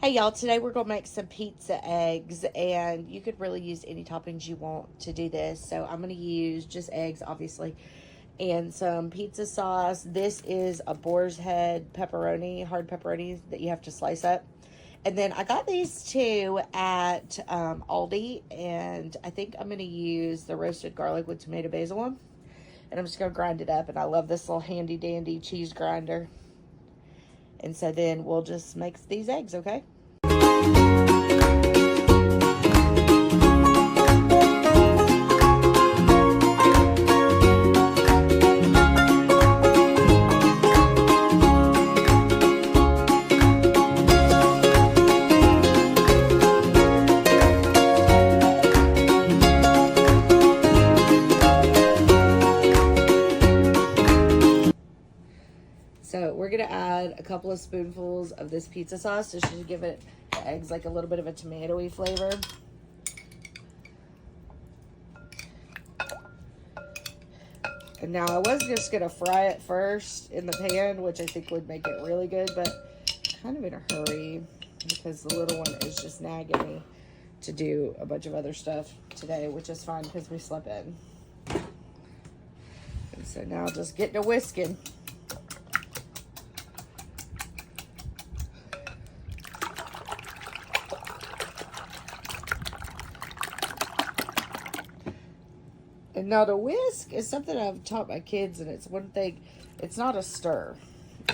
Hey y'all, today we're going to make some pizza eggs, and you could really use any toppings you want to do this. So I'm going to use just eggs, obviously, and some pizza sauce. This is a boar's head pepperoni, hard pepperoni that you have to slice up. And then I got these two at Aldi, and I think I'm going to use the roasted garlic with tomato basil one. And I'm just going to grind it up, and I love this little handy dandy cheese grinder. And so then we'll just make these eggs, okay? So we're going to add a couple of spoonfuls of this pizza sauce just to give it the eggs like a little bit of a tomatoey flavor. And now I was just going to fry it first in the pan, which I think would make it really good, but kind of in a hurry because the little one is just nagging me to do a bunch of other stuff today, which is fine because we slept in. And so now just getting to whisking. And now the whisk is something I've taught my kids, and it's one thing, it's not a stir.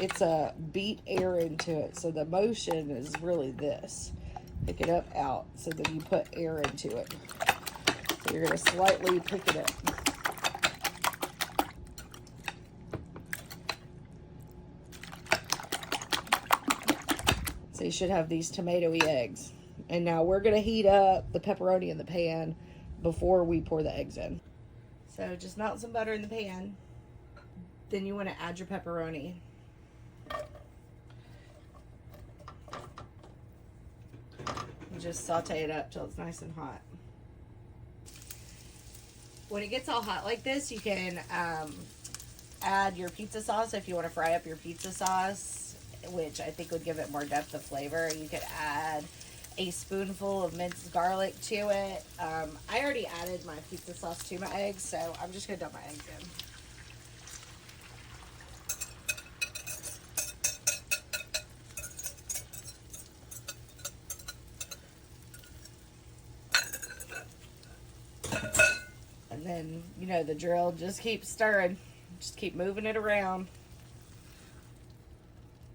It's a beat air into it. So the motion is really this. Pick it up, out. So then you put air into it. So you're going to slightly pick it up. So you should have these tomatoey eggs. And now we're going to heat up the pepperoni in the pan before we pour the eggs in. So just melt some butter in the pan. Then you want to add your pepperoni. You just saute it up till it's nice and hot. When it gets all hot like this, you can add your pizza sauce if you want to fry up your pizza sauce, which I think would give it more depth of flavor. You could add a spoonful of minced garlic to it. I already added my pizza sauce to my eggs, so I'm just going to dump my eggs in. And then, you know the drill, just keep stirring. Just keep moving it around.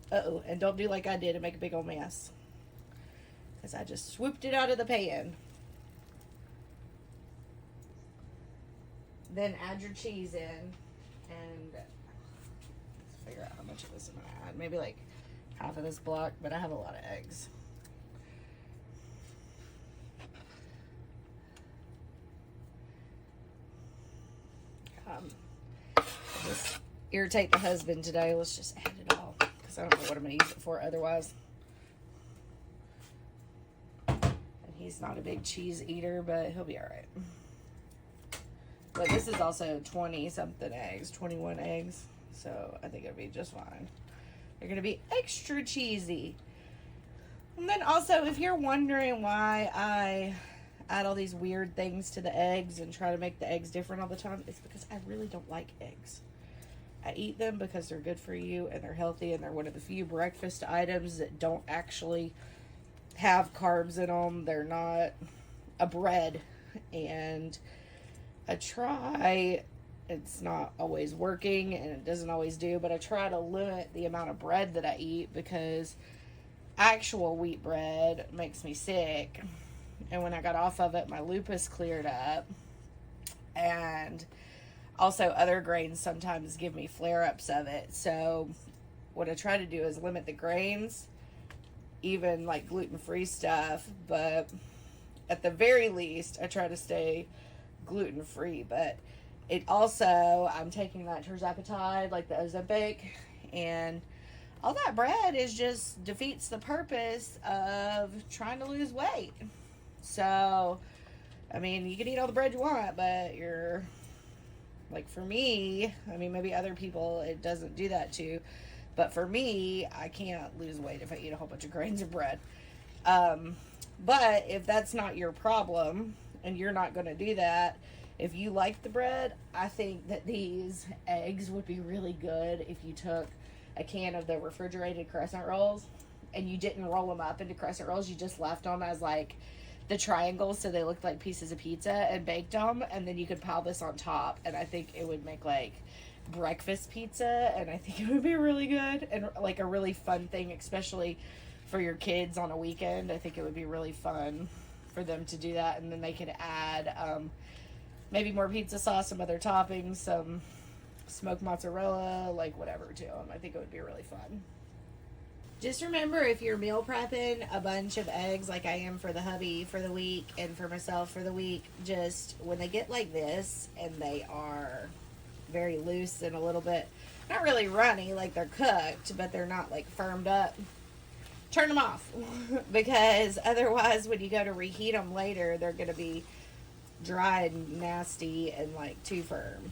Uh-oh, and don't do like I did and make a big old mess. Because I just swooped it out of the pan. Then add your cheese in. And let's figure out how much of this I'm going to add. Maybe like half of this block, but I have a lot of eggs. Just irritate the husband today. Let's just add it all. Because I don't know what I'm going to use it for otherwise. He's not a big cheese eater, but he'll be all right. But this is also 20-something eggs, 21 eggs. So I think it'll be just fine. They're going to be extra cheesy. And then also, if you're wondering why I add all these weird things to the eggs and try to make the eggs different all the time, it's because I really don't like eggs. I eat them because they're good for you and they're healthy, and they're one of the few breakfast items that don't actually have carbs in them. They're not a bread, and I try, it's not always working and it doesn't always do, but I try to limit the amount of bread that I eat because actual wheat bread makes me sick. And when I got off of it, my lupus cleared up, and also other grains sometimes give me flare-ups of it. So what I try to do is limit the grains, even like gluten-free stuff, but at the very least I try to stay gluten-free. But it also, I'm taking that tirzepatide, like the Ozempic, and all that bread is just defeats the purpose of trying to lose weight. So I mean, you can eat all the bread you want, but you're like, for me, I mean, maybe other people it doesn't do that too, but for me, I can't lose weight if I eat a whole bunch of grains of bread. But if that's not your problem and you're not going to do that, if you like the bread, I think that these eggs would be really good if you took a can of the refrigerated crescent rolls and you didn't roll them up into crescent rolls. You just left them as like the triangles so they looked like pieces of pizza and baked them, and then you could pile this on top, and I think it would make like breakfast pizza, and I think it would be really good and like a really fun thing, especially for your kids on a weekend. I think it would be really fun for them to do that, and then they could add maybe more pizza sauce, some other toppings, some smoked mozzarella, like whatever to them. I think it would be really fun. Just remember, if you're meal prepping a bunch of eggs like I am for the hubby for the week and for myself for the week, just when they get like this and they are very loose and a little bit, not really runny, like they're cooked, but they're not like firmed up, turn them off. Because otherwise when you go to reheat them later, they're going to be dry and nasty and like too firm.